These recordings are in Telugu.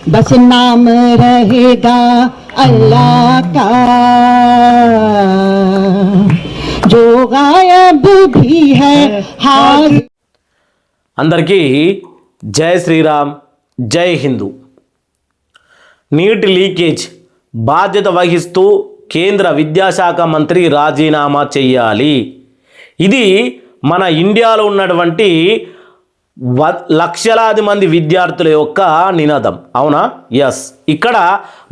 बस नाम रहेगा अल्लाह का जो गायब भी है हार। అందరికీ జై శ్రీరామ్, జై హిందూ. నీట్ లీకేజ్ బాధ్యత వహిస్తూ కేంద్ర విద్యాశాఖ మంత్రి రాజీనామా చేయాలి. ఇది మన ఇండియాలో ఉన్నటువంటి లక్షలాది మంది విద్యార్థుల యొక్క నినాదం. అవునా? ఎస్. ఇక్కడ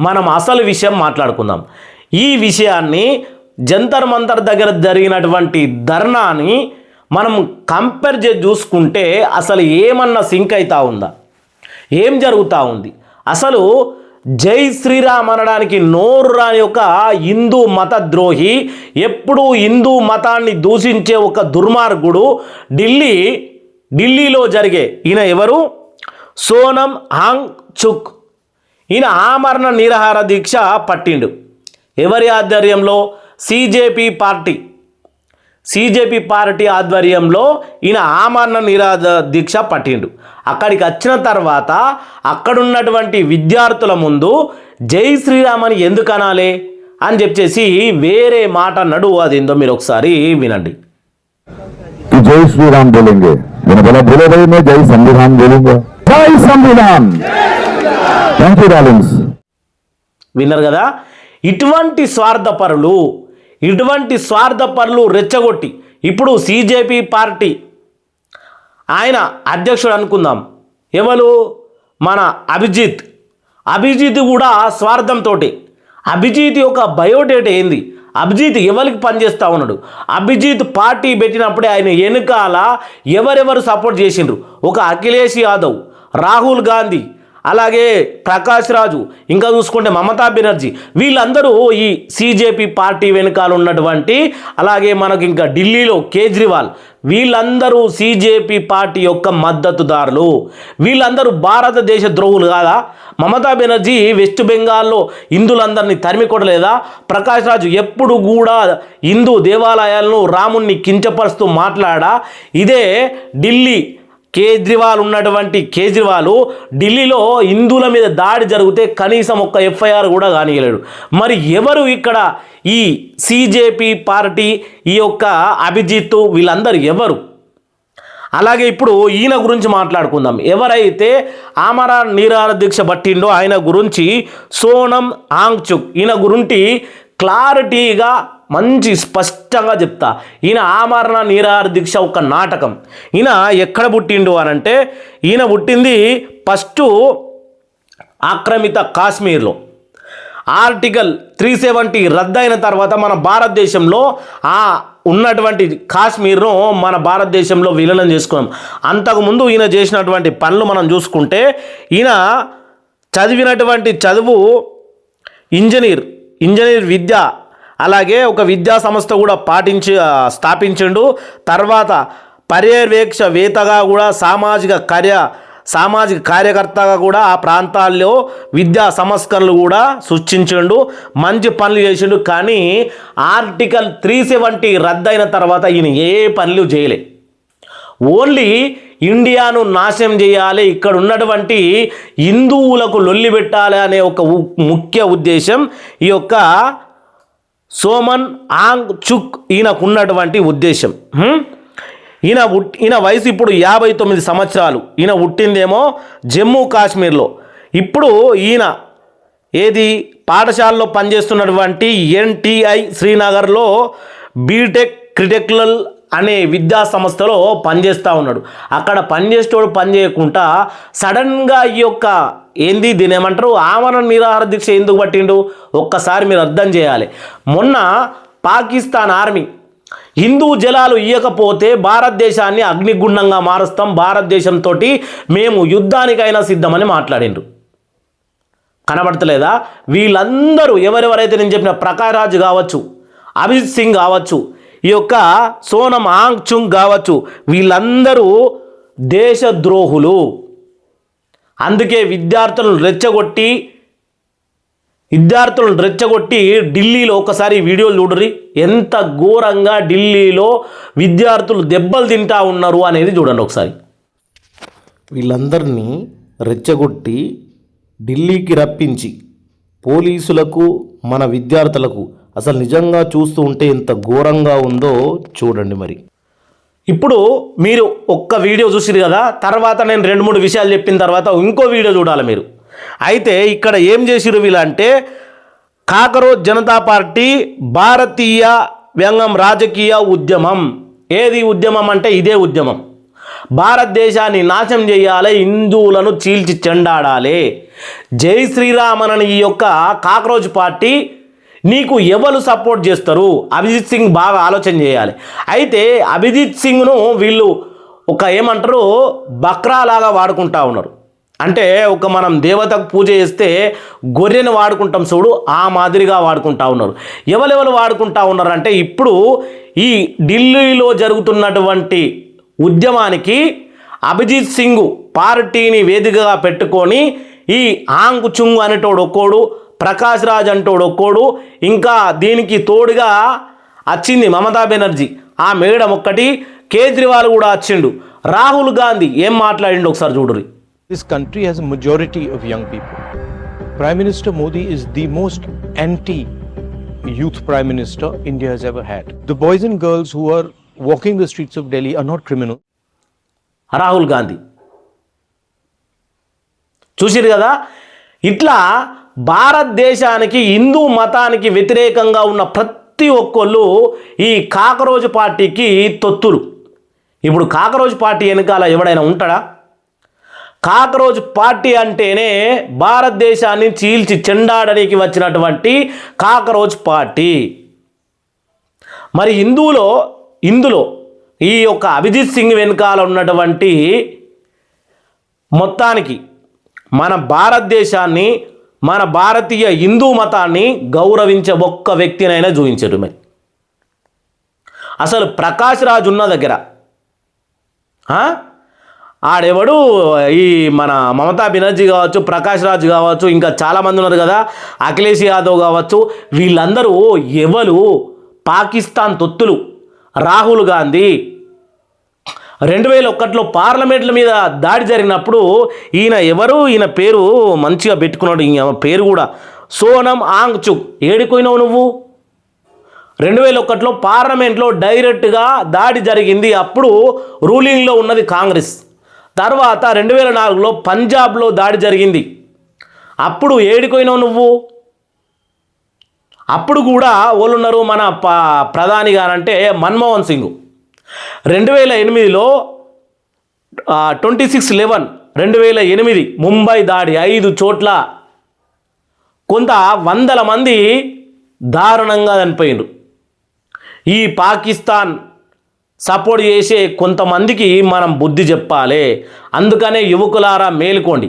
మనం అసలు విషయం మాట్లాడుకుందాం. ఈ విషయాన్ని జంతర్ మంతర్ దగ్గర జరిగినటువంటి ధర్నాని మనం కంపేర్ చేసి చూసుకుంటే అసలు ఏమన్నా సింక్ అవుతా ఉందా? ఏం జరుగుతూ ఉంది? అసలు జై శ్రీరామ్ అనడానికి నోరు రాని ఒక హిందూ మత ద్రోహి, ఎప్పుడూ హిందూ మతాన్ని దూషించే ఒక దుర్మార్గుడు ఢిల్లీలో జరిగే ఈయన ఎవరు? సోనం హాంగ్ చుక్. ఈయన ఆమరణ నిరాహార దీక్ష పట్టిండు. ఎవరి ఆధ్వర్యంలో? సిజేపీ పార్టీ ఆధ్వర్యంలో ఈయన ఆమరణ నిరాహార దీక్ష పట్టిండు. అక్కడికి వచ్చిన తర్వాత అక్కడున్నటువంటి విద్యార్థుల ముందు జై శ్రీరామ్ అని ఎందుకు అనాలి అని చెప్పేసి వేరే మాట అన్నాడు. అదేందో మీరు ఒకసారి వినండి. జై శ్రీరామ్ బోలేంగే. मैंने बोला बोले भाई मैं जय संविधान बोलूंगा. जय संविधान. Thank you darlings. విన్నారు కదా? ఇటువంటి స్వార్థపరులు రెచ్చగొట్టి ఇప్పుడు సిజేపీ పార్టీ ఆయన అధ్యక్షుడు అనుకుందాం, ఎవరు? మన అభిజిత్ కూడా స్వార్థంతో. అభిజిత్ యొక్క బయోడేటా ఏంది? అభిజిత్ ఎవరికి పనిచేస్తూ ఉన్నాడు? అభిజిత్ పార్టీ పెట్టినప్పుడే ఆయన వెనుకాల ఎవరెవరు సపోర్ట్ చేసిండ్రు? ఒక అఖిలేష్ యాదవ్, రాహుల్ గాంధీ, అలాగే ప్రకాష్ రాజు, ఇంకా చూసుకుంటే మమతా బెనర్జీ, వీళ్ళందరూ ఈ సిజేపీ పార్టీ వెనుకాల ఉన్నటువంటి, అలాగే మనకు ఇంకా ఢిల్లీలో కేజ్రీవాల్, వీళ్ళందరూ సిజేపీ పార్టీ యొక్క మద్దతుదారులు. వీళ్ళందరూ భారతదేశ ద్రోహులు కాదా? మమతా బెనర్జీ వెస్ట్ బెంగాల్లో హిందువులందరినీ తరిమి కొట్టలేదా? ప్రకాష్ రాజు ఎప్పుడు కూడా హిందూ దేవాలయాలను, రాముణ్ణి కించపరుస్తూ మాట్లాడా? ఇదే ఢిల్లీ కేజ్రీవాల్ ఢిల్లీలో హిందువుల మీద దాడి జరిగితే కనీసం ఒక్క ఎఫ్ఐఆర్ కూడా కానియలేడు. మరి ఎవరు ఇక్కడ ఈ సిజేపీ పార్టీ, ఈ యొక్క అభిజిత్, వీళ్ళందరూ ఎవరు? అలాగే ఇప్పుడు ఈయన గురించి మాట్లాడుకుందాం. ఎవరైతే ఆమరణ నిరాహార దీక్ష పట్టిండో ఆయన గురించి, సోనం హాంగ్ చుక్, ఈయన గురించి క్లారిటీగా మంచి స్పష్టంగా చెప్తా. ఈయన ఆమరణ నిరాహార దీక్ష ఒక నాటకం. ఈయన ఎక్కడ పుట్టిండు అనంటే, ఈయన పుట్టింది ఫస్ట్ ఆక్రమిత కాశ్మీర్లో. ఆర్టికల్ 370 రద్దయిన తర్వాత మన భారతదేశంలో ఉన్నటువంటి కాశ్మీర్ను మన భారతదేశంలో విలీనం చేసుకున్నాం. అంతకుముందు ఈయన చేసినటువంటి పనులు మనం చూసుకుంటే, ఈయన చదివినటువంటి చదువు ఇంజనీర్ విద్య, అలాగే ఒక విద్యా సంస్థ కూడా స్థాపించిండు. తర్వాత పర్యవేక్షవేత్తగా కూడా, సామాజిక కార్యకర్తగా కూడా ఆ ప్రాంతాల్లో విద్యా సంస్కరణలు కూడా సృష్టించిండు. మంచి పనులు చేసిండు. కానీ ఆర్టికల్ 370 రద్దయిన తర్వాత ఈయన ఏ పనులు చేయలే. ఓన్లీ ఇండియాను నాశనం చేయాలి, ఇక్కడ ఉన్నటువంటి హిందువులకు లొల్లి పెట్టాలి అనే ఒక ముఖ్య ఉద్దేశం ఈ యొక్క సోమన్ హాంగ్ చుక్ ఈయనకు ఉన్నటువంటి ఉద్దేశం. ఈయన వయసు ఇప్పుడు 59 సంవత్సరాలు. ఈయన పుట్టిందేమో జమ్మూ కాశ్మీర్లో. ఇప్పుడు ఈయన పాఠశాలలో పనిచేస్తున్నటువంటి ఎన్టీఐ శ్రీనగర్లో బీటెక్ క్రిటికల్ అనే విద్యా సంస్థలో పనిచేస్తూ ఉన్నాడు. అక్కడ పనిచేసేటోడు పని చేయకుండా సడన్గా ఈ యొక్క దీని ఏమంటారు, ఆమరణ నిరాహార దీక్ష ఎందుకు పట్టిండు? ఒక్కసారి మీరు అర్థం చేయాలి. మొన్న పాకిస్తాన్ ఆర్మీ హిందూ జలాలు ఇవ్వకపోతే భారతదేశాన్ని అగ్నిగుండంగా మారుస్తాం, భారతదేశంతో మేము యుద్ధానికైనా సిద్ధమని మాట్లాడిండ్రు. కనబడతలేదా? వీళ్ళందరూ ఎవరెవరైతే నేను చెప్పిన ప్రకాష్ రాజ్ కావచ్చు, అభిజిత్ సింగ్ కావచ్చు, ఈ యొక్క సోనం హాంగ్ చుక్ కావచ్చు, వీళ్ళందరూ దేశద్రోహులు. అందుకే విద్యార్థులను రెచ్చగొట్టి ఢిల్లీలో ఒకసారి వీడియోలు చూడరి, ఎంత ఘోరంగా ఢిల్లీలో విద్యార్థులు దెబ్బలు తింటా ఉన్నారు అనేది చూడండి ఒకసారి. వీళ్ళందరినీ రెచ్చగొట్టి ఢిల్లీకి రప్పించి పోలీసులకు మన విద్యార్థులకు అసలు నిజంగా చూస్తూ ఉంటే ఎంత ఘోరంగా ఉందో చూడండి. మరి ఇప్పుడు మీరు ఒక్క వీడియో చూసిరు కదా, తర్వాత నేను 2-3 విషయాలు చెప్పిన తర్వాత ఇంకో వీడియో చూడాలి మీరు. అయితే ఇక్కడ ఏం చేసిరు వీళ్ళంటే, కాకరోజ్ జనతా పార్టీ భారతీయ వ్యంగం రాజకీయ ఉద్యమం. ఏది ఉద్యమం అంటే ఇదే ఉద్యమం. భారతదేశాన్ని నాశనం చేయాలి, హిందువులను చీల్చి చెండాడాలి. జై శ్రీరామనని ఈ యొక్క కాకరోజ్ పార్టీ నీకు ఎవరు సపోర్ట్ చేస్తారు? అభిజిత్ సింగ్ బాగా ఆలోచన చేయాలి. అయితే అభిజిత్ సింగ్ను వీళ్ళు ఒక ఏమంటారు బక్రాలాగా వాడుకుంటా ఉన్నారు. అంటే ఒక మనం దేవతకు పూజ చేస్తే గొర్రెను వాడుకుంటాం చూడు, ఆ మాదిరిగా వాడుకుంటా ఉన్నారు. ఎవరెవరు వాడుకుంటా ఉన్నారు అంటే, ఇప్పుడు ఈ ఢిల్లీలో జరుగుతున్నటువంటి ఉద్యమానికి అభిజిత్ సింగ్ పార్టీని వేదికగా పెట్టుకొని ఈ ఆంగ్ చుంగ్ అనేటోడు ఒక్కోడు, ప్రకాష్ రాజ్ అంటోడు ఒక్కోడు, ఇంకా దీనికి తోడుగా వచ్చింది మమతా బెనర్జీ, ఆ మేడం ఒక్కటి, కేజ్రీవాల్ కూడా వచ్చిండు, రాహుల్ గాంధీ ఏం మాట్లాడిండు ఒకసారి చూడురి. This country has a majority of young people. Prime Minister Modi is the most anti-youth Prime Minister India has ever had. The boys and girls who are walking the streets of Delhi are not criminals. Rahul Gandhi చూసిరు కదా, ఇట్లా భారతదేశానికి హిందూ మతానికి వ్యతిరేకంగా ఉన్న ప్రతి ఒక్కళ్ళు ఈ కాకరోజ్ పార్టీకి తొత్తులు. ఇప్పుడు కాకరోజ్ పార్టీ వెనకాల ఎవడైనా ఉంటాడా? కాకరోజ్ పార్టీ అంటేనే భారతదేశాన్ని చీల్చి చెండాడడానికి వచ్చినటువంటి కాకరోజ్ పార్టీ. మరి ఇందులో ఈ యొక్క అభిజిత్ సింగ్ వెనకాల ఉన్నటువంటి మొత్తానికి మన భారతదేశాన్ని, మన భారతీయ హిందూ మతాన్ని గౌరవించే ఒక్క వ్యక్తినైనా చూపించారు. మరి అసలు ప్రకాష్ రాజ్ ఉన్న దగ్గర ఆడెవడు, ఈ మన మమతా బెనర్జీ కావచ్చు, ప్రకాష్ రాజ్ కావచ్చు, ఇంకా చాలామంది ఉన్నారు కదా, అఖిలేష్ యాదవ్ కావచ్చు, వీళ్ళందరూ ఎవరు పాకిస్తాన్ తొత్తులు. రాహుల్ గాంధీ 2001లో పార్లమెంట్ల మీద దాడి జరిగినప్పుడు ఈయన పేరు మంచిగా పెట్టుకున్నాడు, ఈయన పేరు కూడా సోనం ఆంగ్ చుక్. ఏడిపోయినావు నువ్వు? 2001లో పార్లమెంట్లో డైరెక్ట్గా దాడి జరిగింది, అప్పుడు రూలింగ్లో ఉన్నది కాంగ్రెస్. తర్వాత 2004లో పంజాబ్లో దాడి జరిగింది, అప్పుడు ఏడిపోయినావు నువ్వు? అప్పుడు కూడా వాళ్ళు ఉన్నారు మన ప్రధాని గారంటే మన్మోహన్ సింగ్. 2008లో 26/11/2008 ముంబై దాడి, 5 చోట్ల కొంత వందల మంది దారుణంగా చనిపోయిండ్రు. ఈ పాకిస్తాన్ సపోర్ట్ చేసే కొంతమందికి మనం బుద్ధి చెప్పాలి. అందుకనే యువకులారా మేలుకోండి.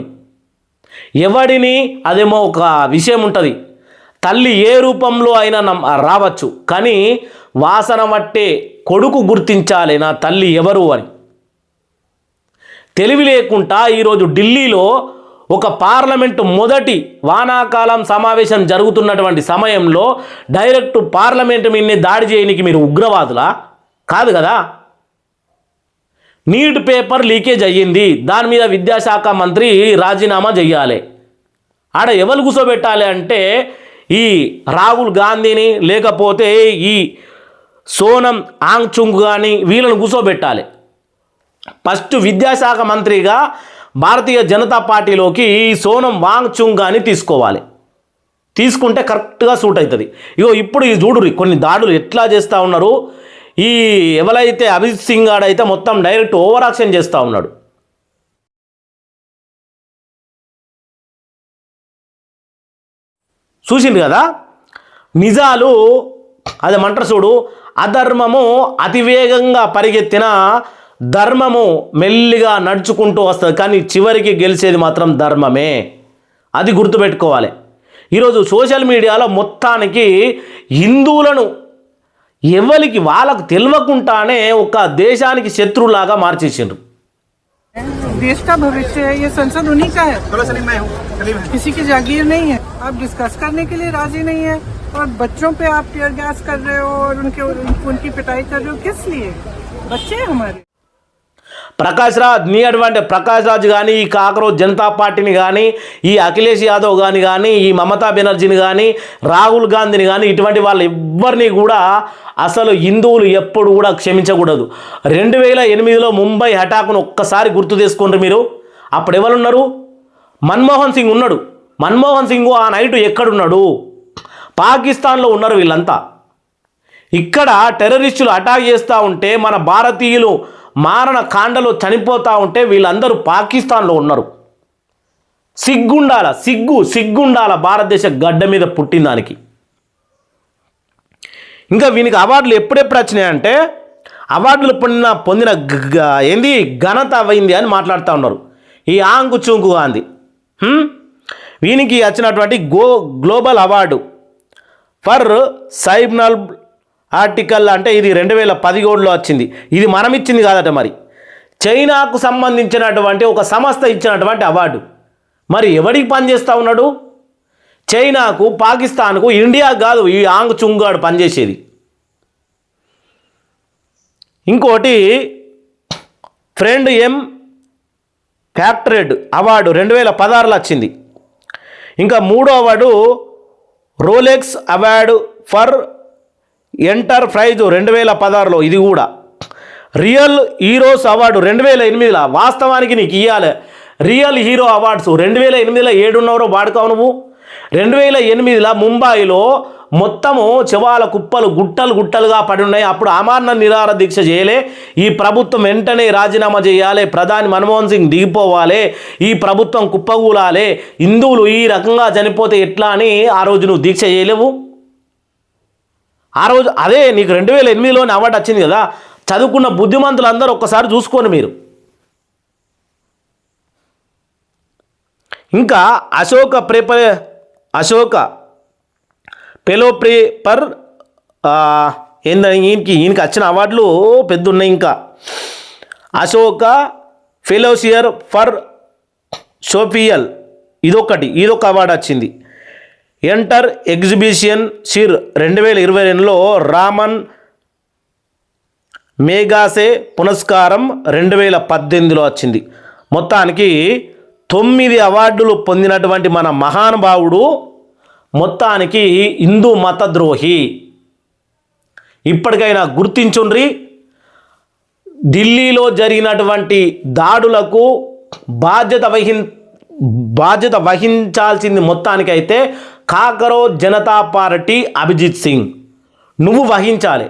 ఎవడిని అదేమో ఒక విషయం ఉంటుంది, తల్లి ఏ రూపంలో అయినా రావచ్చు, కానీ వాసన పట్టే కొడుకు గుర్తించాలి నా తల్లి ఎవరు అని. తెలివి లేకుండా ఈరోజు ఢిల్లీలో ఒక పార్లమెంటు మొదటి వానాకాలం సమావేశం జరుగుతున్నటువంటి సమయంలో డైరెక్ట్ పార్లమెంటు మీదనే దాడి చేయడానికి మీరు ఉగ్రవాదులా? కాదు కదా. నీట్ పేపర్ లీకేజ్ అయ్యింది, దాని మీద విద్యాశాఖ మంత్రి రాజీనామా చేయాలి. ఆడ ఎవరు కూర్చోబెట్టాలి అంటే ఈ రాహుల్ గాంధీని, లేకపోతే ఈ సోనం ఆంగ్ చుంగ్ కానీ వీళ్ళని కూర్చోబెట్టాలి. ఫస్ట్ విద్యాశాఖ మంత్రిగా భారతీయ జనతా పార్టీలోకి ఈ సోనం వాంగ్ చుంగ్ కానీ తీసుకోవాలి. తీసుకుంటే కరెక్ట్గా సూట్ అవుతుంది. ఇప్పుడు ఈ చూడురి కొన్ని దాడులు ఎట్లా చేస్తూ ఉన్నారు. ఈ ఎవరైతే అభిజిత్ సింగ్ ఆడైతే మొత్తం డైరెక్ట్ ఓవర్ యాక్షన్ చేస్తూ ఉన్నాడు. చూసింది కదా, నిజాలు అదేమంటారు చూడు, అధర్మము అతివేగంగా పరిగెత్తిన ధర్మము మెల్లిగా నడుచుకుంటూ వస్తుంది, కానీ చివరికి గెలిచేది మాత్రం ధర్మమే. అది గుర్తుపెట్టుకోవాలి. ఈరోజు సోషల్ మీడియాలో మొత్తానికి హిందువులను ఎవరికి వాళ్ళకు తెలియకుండానే ఒక దేశానికి శత్రువులాగా మార్చేసిండ్రు. देश का भविष्य है, ये संसद उन्हीं का है, किसी की जागीर नहीं है. आप डिस्कस करने के लिए राजी नहीं है और बच्चों पे आप टीयर गैस कर रहे हो और उनकी पिटाई कर रहे हो. किस लिए? बच्चे हमारे. ప్రకాష్ రాజ్ నీ అటువంటి ప్రకాష్ రాజ్ కానీ ఈ కాకరోజ్ జనతా పార్టీని కానీ ఈ అఖిలేష్ యాదవ్ కానీ ఈ మమతా బెనర్జీని కానీ రాహుల్ గాంధీని కానీ ఇటువంటి వాళ్ళు ఎవ్వరిని కూడా అసలు హిందువులు ఎప్పుడు కూడా క్షమించకూడదు. 2008లో ముంబై అటాక్ను ఒక్కసారి గుర్తు చేసుకోండి మీరు. అప్పుడు ఎవరున్నారు? మన్మోహన్ సింగ్ ఉన్నాడు. మన్మోహన్ సింగ్ ఆ నైట్ ఎక్కడున్నాడు? పాకిస్తాన్లో ఉన్నారు వీళ్ళంతా. ఇక్కడ టెర్రరిస్టులు అటాక్ చేస్తూ ఉంటే మన భారతీయులు మారణ కాండలో చనిపోతూ ఉంటే వీళ్ళందరూ పాకిస్తాన్లో ఉన్నారు. సిగ్గుండాల భారతదేశ గడ్డ మీద పుట్టిన దానికి. ఇంకా వీనికి అవార్డులు ఎప్పుడెప్పుడు వచ్చినాయంటే అవార్డులు పొందిన ఘనత అయింది అని మాట్లాడుతూ ఉన్నారు. ఈ ఆంగు చుంగు గాంధీ వీనికి వచ్చినటువంటి గ్లోబల్ అవార్డు ఫర్ సైబ్నల్ ఆర్టికల్ అంటే ఇది 2017లో వచ్చింది. ఇది మనం ఇచ్చింది కాదట, మరి చైనాకు సంబంధించినటువంటి ఒక సంస్థ ఇచ్చినటువంటి అవార్డు. మరి ఎవడికి పనిచేస్తూ ఉన్నాడు? చైనాకు, పాకిస్తాన్కు, ఇండియా కాదు ఈ ఆంగ్ చుంగాడు పనిచేసేది. ఇంకోటి ఫ్రెండ్ ఎం ఫ్యాక్టరెడ్ అవార్డు 2016లో వచ్చింది. ఇంకా 3వ award Rolex award for enterprise 2016లో, ఇది కూడా రియల్ హీరోస్ అవార్డు 2008లో. వాస్తవానికి నీకు ఇవ్వాలి రియల్ హీరో అవార్డ్స్. 2008లో ఏడున్నవరో వాడుకావు నువ్వు. 2008లో ముంబైలో మొత్తము శవాల కుప్పలు గుట్టలుగా పడి ఉన్నాయి. అప్పుడు అమరణ నిరాహార దీక్ష చేయలే. ఈ ప్రభుత్వం వెంటనే రాజీనామా చేయాలి, ప్రధాని మన్మోహన్ సింగ్ దిగిపోవాలి, ఈ ప్రభుత్వం కుప్పగూలాలి, హిందువులు ఈ రకంగా చనిపోతే ఎట్లా అని ఆ రోజు నువ్వు దీక్ష చేయలేవు. ఆ రోజు అదే నీకు 2008లోనే అవార్డు వచ్చింది కదా. చదువుకున్న బుద్ధిమంతులందరూ ఒక్కసారి చూసుకోండి మీరు. ఇంకా అశోక పెలోప్రేపర్ ఏందని ఈయనకి వచ్చిన అవార్డులు పెద్ద ఉన్నాయి. ఇంకా అశోక ఫెలోషియర్ ఫర్ సోఫియల్ ఇదొక అవార్డు వచ్చింది. ఎంటర్ ఎగ్జిబిషన్ సిర్ 2022లో రామన్ మేఘాసే పురస్కారం 2018లో వచ్చింది. మొత్తానికి 9 అవార్డులు పొందినటువంటి మన మహానుభావుడు మొత్తానికి హిందూ మతద్రోహి. ఇప్పటికైనా గుర్తించుండ్రి. ఢిల్లీలో జరిగినటువంటి దాడులకు బాధ్యత వహించాల్సింది మొత్తానికైతే కాకరోజ్ జనతా పార్టీ అభిజిత్ సింగ్ నువ్వు వహించాలి.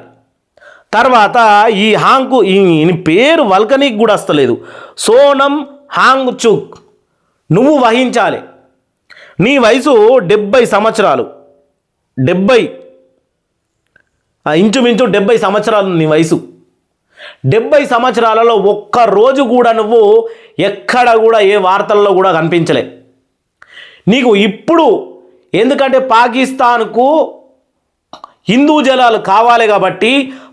తర్వాత ఈ హాంకు ఈయన పేరు వల్కనీకి కూడా వస్తలేదు, సోనం హాంగ్ చుక్ నువ్వు వహించాలి. నీ వయసు 70 సంవత్సరాలు, ఇంచుమించు 70 సంవత్సరాలు నీ వయసు. 70 సంవత్సరాలలో ఒక్కరోజు కూడా నువ్వు ఎక్కడ కూడా ఏ వార్తల్లో కూడా కనిపించలే. నీకు ఇప్పుడు ఎందుకంటే పాకిస్తాన్కు హిందూ జలాలు కావాలి కాబట్టి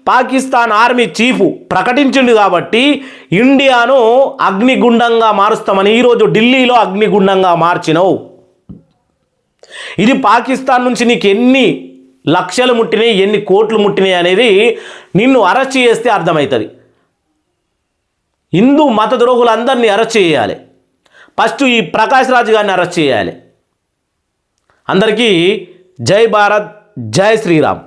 పాకిస్తాన్ ఆర్మీ చీఫ్ ప్రకటించింది కాబట్టి ఇండియాను అగ్నిగుండంగా మారుస్తామని ఈరోజు ఢిల్లీలో అగ్నిగుండంగా మార్చినవు. ఇది పాకిస్తాన్ నుంచి నీకు ఎన్ని లక్షలు ముట్టినాయి, ఎన్ని కోట్లు ముట్టినాయి అనేది నిన్ను అరెస్ట్ చేస్తే అర్థమవుతుంది. హిందూ మత ద్రోహులందరినీ అరెస్ట్ చేయాలి. ఫస్ట్ ఈ ప్రకాష్ రాజ్ గారిని అరెస్ట్ చేయాలి. అందరికీ జై భారత్, జై శ్రీరామ్.